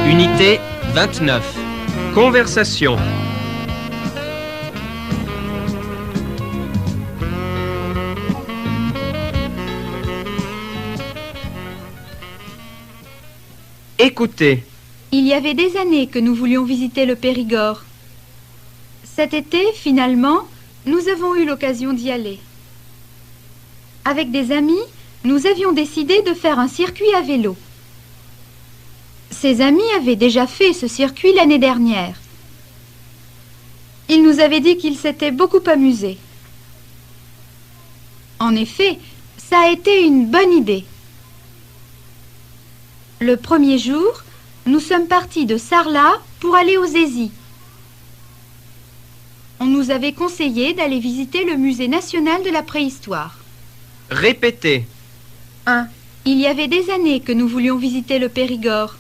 Unité 29. Conversation. Écoutez. Il y avait des années que nous voulions visiter le Périgord. Cet été, finalement, nous avons eu l'occasion d'y aller. Avec des amis, nous avions décidé de faire un circuit à vélo. Ces amis avaient déjà fait ce circuit l'année dernière. Ils nous avaient dit qu'ils s'étaient beaucoup amusés. En effet, ça a été une bonne idée. Le premier jour, nous sommes partis de Sarlat pour aller aux Aisies. On nous avait conseillé d'aller visiter le musée national de la préhistoire. Répétez. 1. Il y avait des années que nous voulions visiter le Périgord.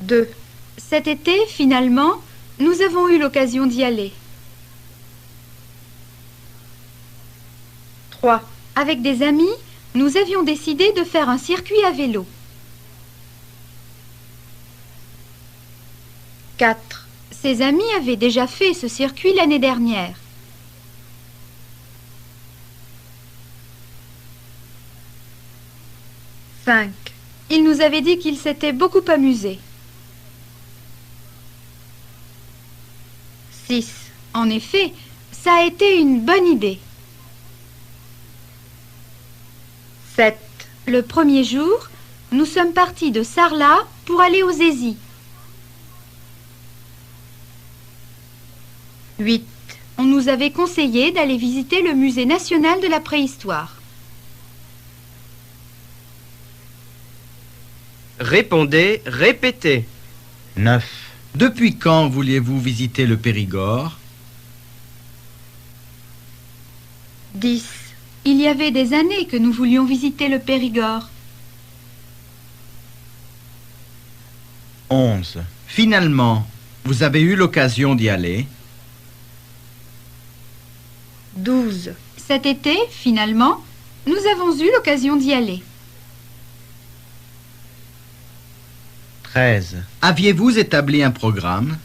2. Cet été, finalement, nous avons eu l'occasion d'y aller. 3. Avec des amis, nous avions décidé de faire un circuit à vélo. 4. Ces amis avaient déjà fait ce circuit l'année dernière. 5. Ils nous avaient dit qu'ils s'étaient beaucoup amusés. 6. En effet, ça a été une bonne idée. 7. Le premier jour, nous sommes partis de Sarlat pour aller aux Aisies. 8. On nous avait conseillé d'aller visiter le musée national de la préhistoire. Répondez, répétez. 9. Depuis quand vouliez-vous visiter le Périgord? 10. Il y avait des années que nous voulions visiter le Périgord. 11. Finalement, vous avez eu l'occasion d'y aller? 12. Cet été, finalement, nous avons eu l'occasion d'y aller. 13. Aviez-vous établi un programme?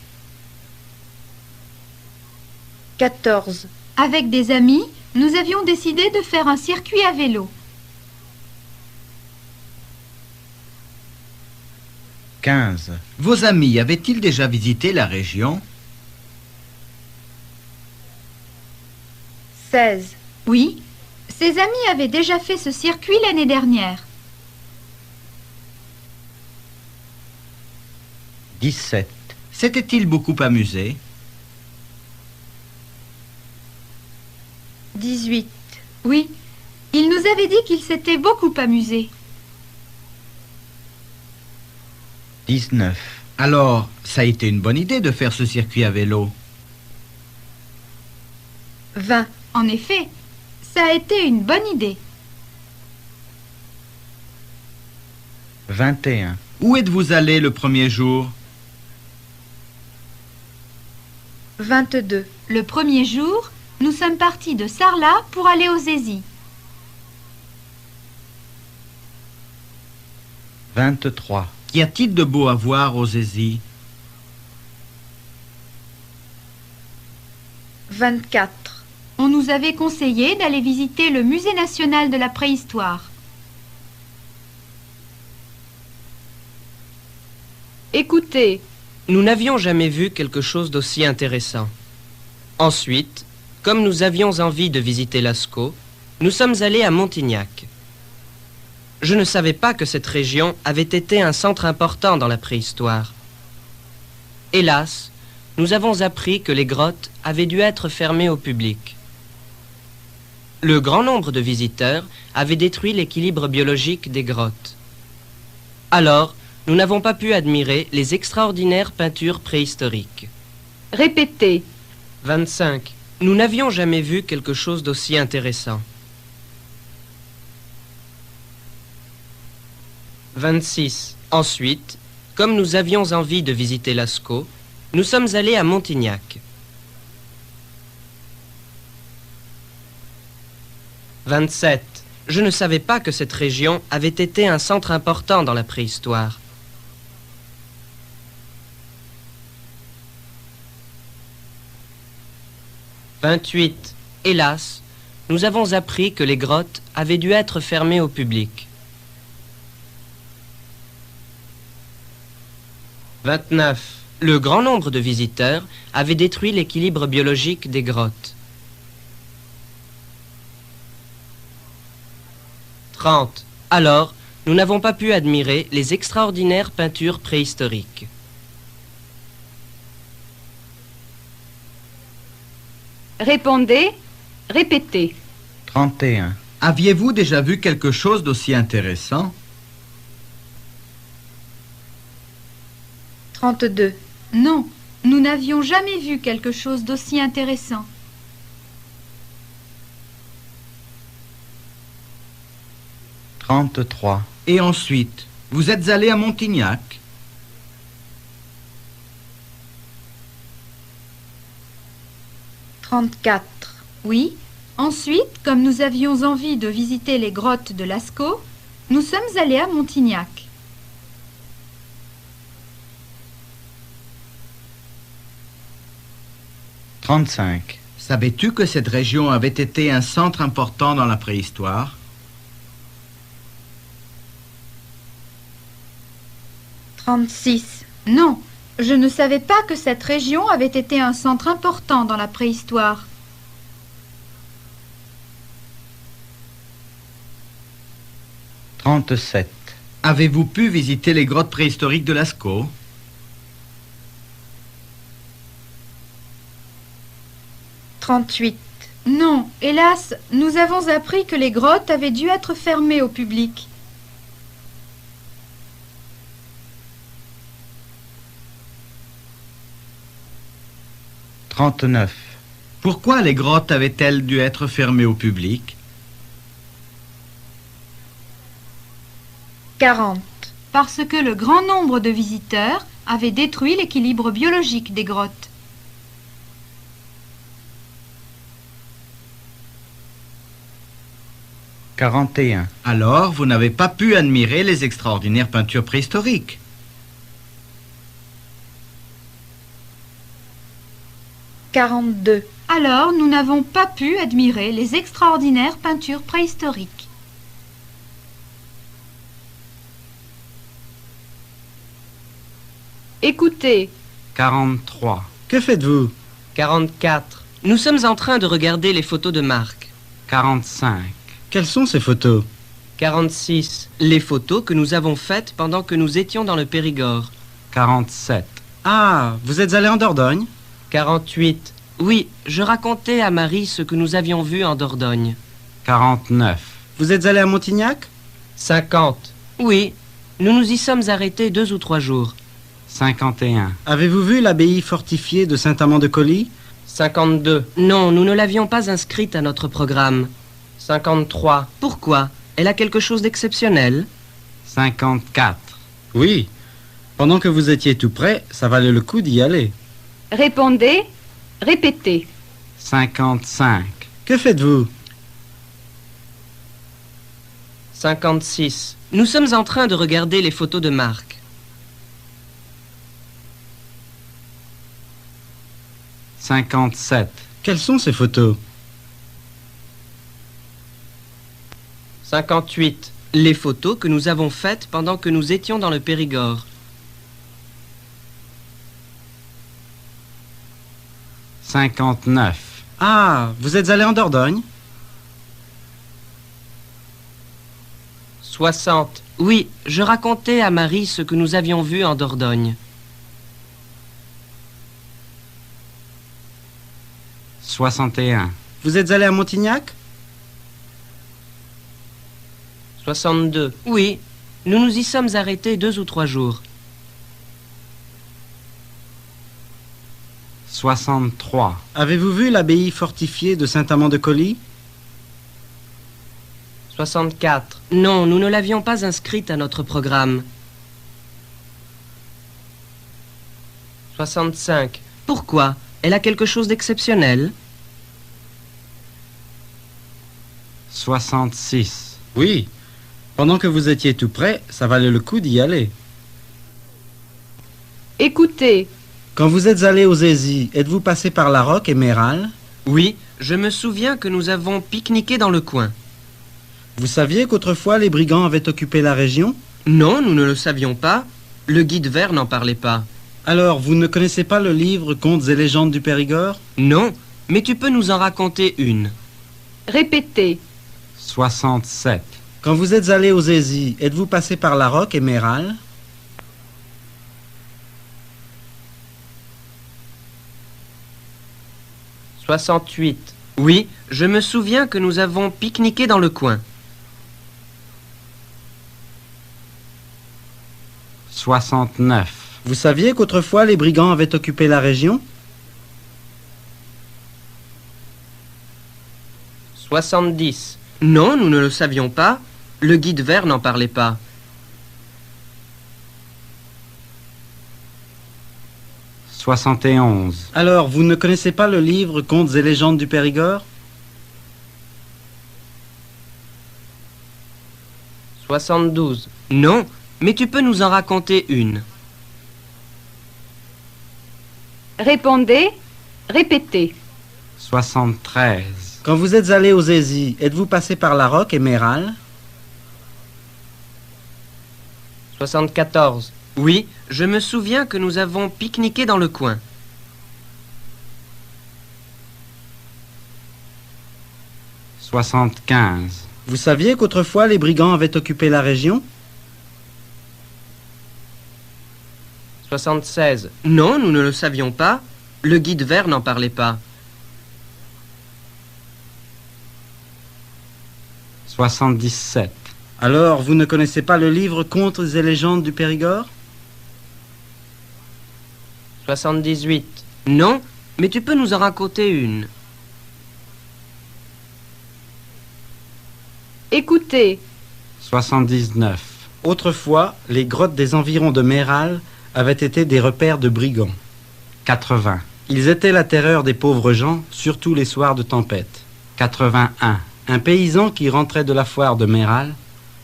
14. Avec des amis, nous avions décidé de faire un circuit à vélo. 15. Vos amis avaient-ils déjà visité la région? 16. Oui, ses amis avaient déjà fait ce circuit l'année dernière. 17. S'étaient-ils beaucoup amusés? 18. Oui, il nous avait dit qu'il s'était beaucoup amusé. 19. Alors, ça a été une bonne idée de faire ce circuit à vélo? 20. En effet, ça a été une bonne idée. 21. Où êtes-vous allé le premier jour? 22. Le premier jour, nous sommes partis de Sarlat pour aller aux Aisies. 23. Qu'y a-t-il de beau à voir aux Aisies? 24. On nous avait conseillé d'aller visiter le musée national de la préhistoire. Écoutez. Nous n'avions jamais vu quelque chose d'aussi intéressant. Ensuite, comme nous avions envie de visiter Lascaux, nous sommes allés à Montignac. Je ne savais pas que cette région avait été un centre important dans la préhistoire. Hélas, nous avons appris que les grottes avaient dû être fermées au public. Le grand nombre de visiteurs avait détruit l'équilibre biologique des grottes. Alors, nous n'avons pas pu admirer les extraordinaires peintures préhistoriques. Répétez. 25. Nous n'avions jamais vu quelque chose d'aussi intéressant. 26. Ensuite, comme nous avions envie de visiter Lascaux, nous sommes allés à Montignac. 27. je ne savais pas que cette région avait été un centre important dans la préhistoire. « 28. Hélas, nous avons appris que les grottes avaient dû être fermées au public. » 29. Le grand nombre de visiteurs avait détruit l'équilibre biologique des grottes. 30. Alors, nous n'avons pas pu admirer les extraordinaires peintures préhistoriques. Répondez, répétez. 31. Aviez-vous déjà vu quelque chose d'aussi intéressant? 32. Non, nous n'avions jamais vu quelque chose d'aussi intéressant. 33. Et ensuite, vous êtes allé à Montignac? 34. Oui. Ensuite, comme nous avions envie de visiter les grottes de Lascaux, nous sommes allés à Montignac. 35. Savais-tu que cette région avait été un centre important dans la préhistoire? 36. Non, je ne savais pas que cette région avait été un centre important dans la préhistoire. 37. Avez-vous pu visiter les grottes préhistoriques de Lascaux? 38. Non, hélas, nous avons appris que les grottes avaient dû être fermées au public. 39. Pourquoi les grottes avaient-elles dû être fermées au public? 40. Parce que le grand nombre de visiteurs avait détruit l'équilibre biologique des grottes. 41. Alors, vous n'avez pas pu admirer les extraordinaires peintures préhistoriques? 42. Alors, nous n'avons pas pu admirer les extraordinaires peintures préhistoriques. Écoutez. 43. Que faites-vous? 44. Nous sommes en train de regarder les photos de Marc. 45. Quelles sont ces photos? 46. Les photos que nous avons faites pendant que nous étions dans le Périgord. 47. Ah, vous êtes allé en Dordogne? 48. Oui, je racontais à Marie ce que nous avions vu en Dordogne. 49. Vous êtes allé à Montignac? 50. Oui, nous nous y sommes arrêtés 2 ou 3 jours. 51. Avez-vous vu l'abbaye fortifiée de Saint-Amand-de-Coly? 52. Non, nous ne l'avions pas inscrite à notre programme. 53. Pourquoi? Elle a quelque chose d'exceptionnel? 54. Oui. Pendant que vous étiez tout près, ça valait le coup d'y aller. Répondez, répétez. 55. Que faites-vous? 56. Nous sommes en train de regarder les photos de Marc. 57. Quelles sont ces photos? 58. Les photos que nous avons faites pendant que nous étions dans le Périgord. 59. Ah, vous êtes allé en Dordogne? 60. Oui, je racontais à Marie ce que nous avions vu en Dordogne. 61. Vous êtes allé à Montignac? 62. Oui, nous nous y sommes arrêtés 2 ou 3 jours. 63. Avez-vous vu l'abbaye fortifiée de Saint-Amand-de-Coly? 64. Non, nous ne l'avions pas inscrite à notre programme. 65. Pourquoi? Elle a quelque chose d'exceptionnel? 66. Oui. Pendant que vous étiez tout près, ça valait le coup d'y aller. Écoutez, Quand vous êtes allé aux Aisies, êtes-vous passé par La Roque et Méral? Oui, je me souviens que nous avons pique-niqué dans le coin. Vous saviez qu'autrefois les brigands avaient occupé la région? Non, nous ne le savions pas. Le guide vert n'en parlait pas. Alors, vous ne connaissez pas le livre Contes et légendes du Périgord? Non, mais tu peux nous en raconter une. répétez. 67. Quand vous êtes allé aux Aisies, êtes-vous passé par La Roque et Méral? « 68. Oui, je me souviens que nous avons pique-niqué dans le coin. 69. Vous saviez qu'autrefois les brigands avaient occupé la région? 70. Non, nous ne le savions pas. Le guide vert n'en parlait pas. 71. Alors, vous ne connaissez pas le livre Contes et légendes du Périgord? 72. Non, mais tu peux nous en raconter une. Répondez, répétez. 73. Quand vous êtes allé aux Aisies, êtes-vous passé par La Roque et Méral? 74. Oui, je me souviens que nous avons pique-niqué dans le coin. 75. Vous saviez qu'autrefois les brigands avaient occupé la région? 76. Non, nous ne le savions pas. Le guide vert n'en parlait pas. 77. Alors, vous ne connaissez pas le livre Contes et légendes du Périgord? 78. Non, mais tu peux nous en raconter une. Écoutez, 79. Autrefois, les grottes des environs de Méral avaient été des repères de brigands. 80. Ils étaient la terreur des pauvres gens, surtout les soirs de tempête. 81. Un paysan qui rentrait de la foire de Méral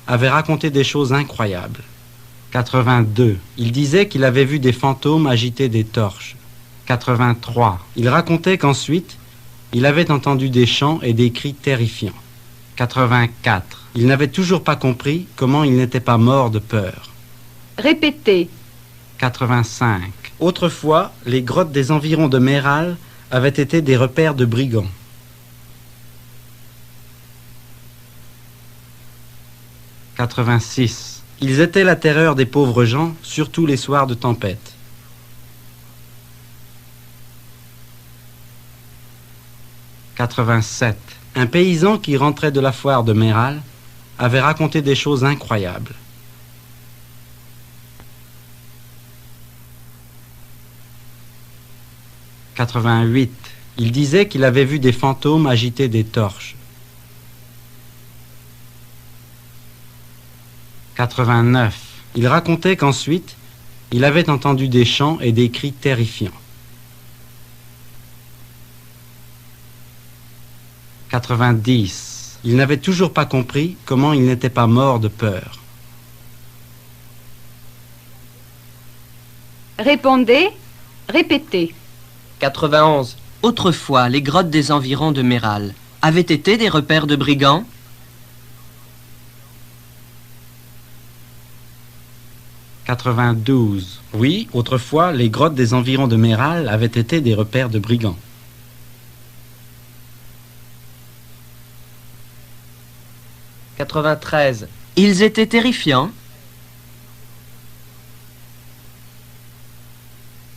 avait raconté des choses incroyables. 82. Il disait qu'il avait vu des fantômes agiter des torches. 83. Il racontait qu'ensuite, il avait entendu des chants et des cris terrifiants. 84. Il n'avait toujours pas compris comment il n'était pas mort de peur. répétez. 85. Autrefois, les grottes des environs de Méral avaient été des repères de brigands. 86. Ils étaient la terreur des pauvres gens, surtout les soirs de tempête. 87. Un paysan qui rentrait de la foire de Méral avait raconté des choses incroyables. 88. Il disait qu'il avait vu des fantômes agiter des torches. 89. Il racontait qu'ensuite, il avait entendu des chants et des cris terrifiants. 90. Il n'avait toujours pas compris comment il n'était pas mort de peur. Répondez, répétez. 91. Autrefois, les grottes des environs de Méral avaient été des repères de brigands. 92. Oui, autrefois, les grottes des environs de Méral avaient été des repères de brigands. 93. Ils étaient terrifiants.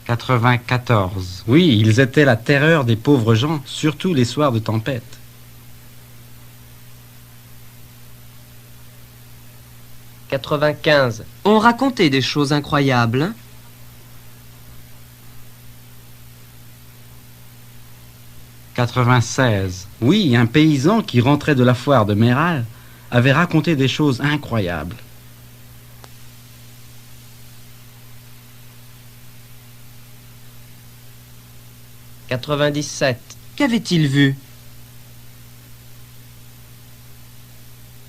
94. Oui, ils étaient la terreur des pauvres gens, surtout les soirs de tempête. 95. On racontait des choses incroyables. 96. Oui, un paysan qui rentrait de la foire de Méral avait raconté des choses incroyables. 97. Qu'avait-il vu?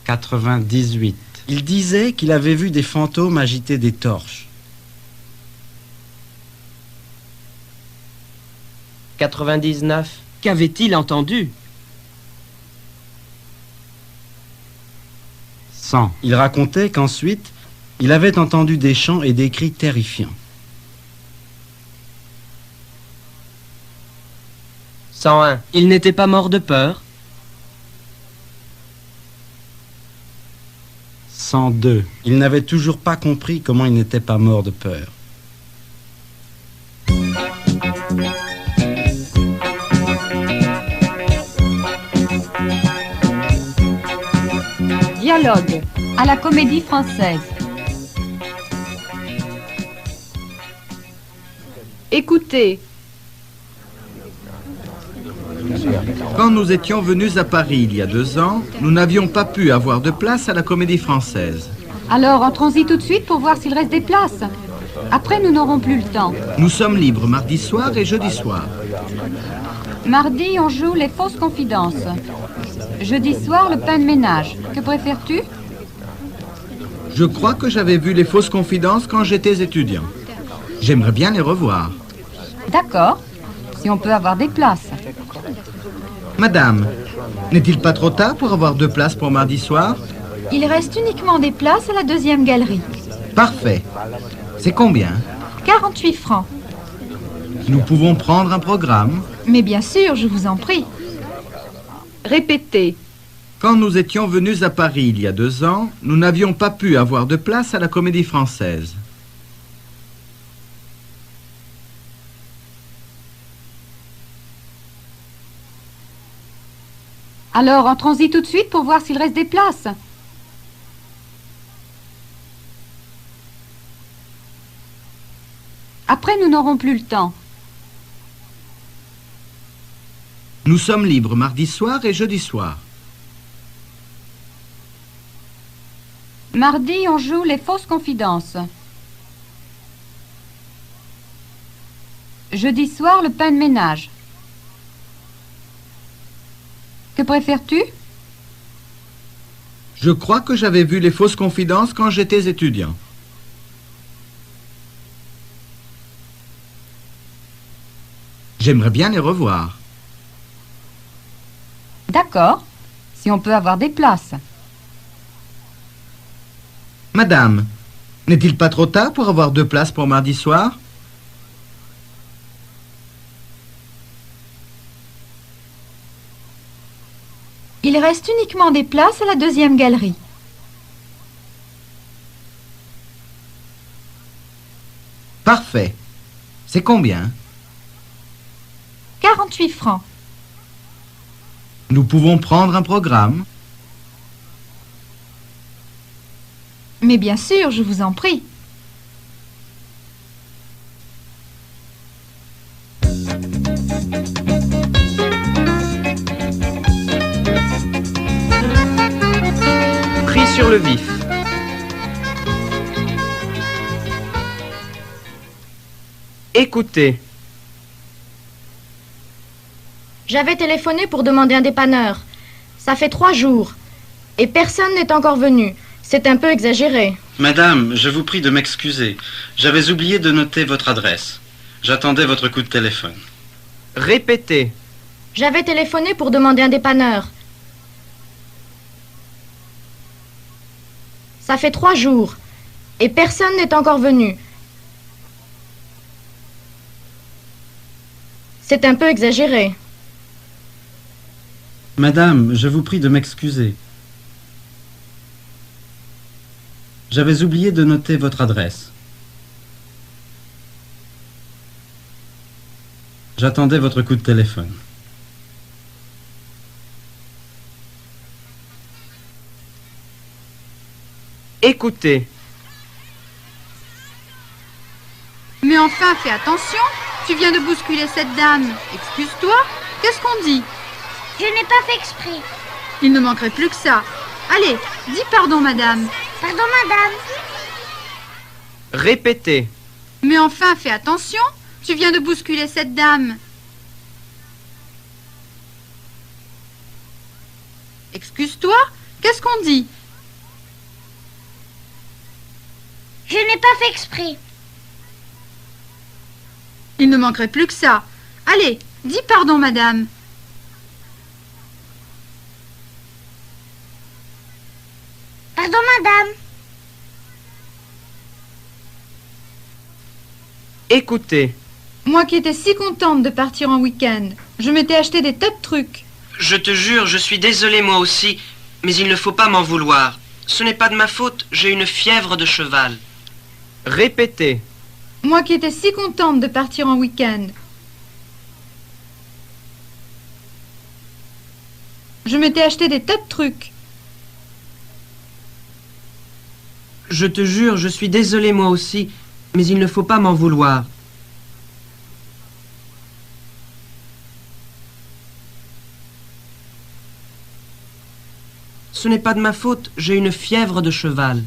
98. Il disait qu'il avait vu des fantômes agiter des torches. 99. Qu'avait-il entendu? 100. Il racontait qu'ensuite, il avait entendu des chants et des cris terrifiants. 101. Il n'était pas mort de peur? 102. Il n'avait toujours pas compris comment il n'était pas mort de peur. Dialogue à la Comédie Française. Écoutez, Quand nous étions venus à Paris il y a 2 ans, nous n'avions pas pu avoir de place à la Comédie Française. Alors entrons-y tout de suite pour voir s'il reste des places. Après, nous n'aurons plus le temps. Nous sommes libres mardi soir et jeudi soir. Mardi, on joue les fausses confidences. Jeudi soir, le pain de ménage. Que préfères-tu? Je crois que j'avais vu les fausses confidences quand j'étais étudiant. J'aimerais bien les revoir. D'accord, si on peut avoir des places. Madame, n'est-il pas trop tard pour avoir 2 places pour mardi soir? il reste uniquement des places à la 2e galerie. Parfait. C'est combien? 48 francs. Nous pouvons prendre un programme. Mais bien sûr, je vous en prie. Répétez. Quand nous étions venus à Paris il y a 2 ans, nous n'avions pas pu avoir de place à la Comédie Française. Alors entrons-y tout de suite pour voir s'il reste des places. Après, nous n'aurons plus le temps. Nous sommes libres mardi soir et jeudi soir. Mardi, on joue les fausses confidences. Jeudi soir, le pain de ménage. Que préfères-tu? Je crois que j'avais vu les fausses confidences quand j'étais étudiant. J'aimerais bien les revoir. D'accord, si on peut avoir des places. Madame, n'est-il pas trop tard pour avoir 2 places pour mardi soir? Il reste uniquement des places à la 2e galerie. Parfait. C'est combien? 48 francs. Nous pouvons prendre un programme. Mais bien sûr, je vous en prie. Pris sur le vif. Écoutez. J'avais téléphoné pour demander un dépanneur. Ça fait 3 jours. Et personne n'est encore venu. C'est un peu exagéré. Madame, je vous prie de m'excuser. J'avais oublié de noter votre adresse. J'attendais votre coup de téléphone. Répétez. J'avais téléphoné pour demander un dépanneur. Ça fait 3 jours. Et personne n'est encore venu. C'est un peu exagéré. Madame, je vous prie de m'excuser. J'avais oublié de noter votre adresse. J'attendais votre coup de téléphone. Écoutez. Mais enfin, fais attention. Tu viens de bousculer cette dame. Excuse-toi. Qu'est-ce qu'on dit? Je n'ai pas fait exprès. Il ne manquerait plus que ça. Allez, dis pardon, madame. Pardon, madame. Répétez. Mais enfin, fais attention. Tu viens de bousculer cette dame. Excuse-toi. Qu'est-ce qu'on dit? Je n'ai pas fait exprès. Il ne manquerait plus que ça. Allez, dis pardon, madame. Pardon, madame. Écoutez, Moi qui étais si contente de partir en week-end, je m'étais acheté des tas de trucs. je te jure, je suis désolé moi aussi, mais il ne faut pas m'en vouloir. Ce n'est pas de ma faute, j'ai une fièvre de cheval. Répétez. Moi qui étais si contente de partir en week-end. Je m'étais acheté des tas de trucs. Je te jure, je suis désolé moi aussi, mais il ne faut pas m'en vouloir. Ce n'est pas de ma faute, j'ai une fièvre de cheval.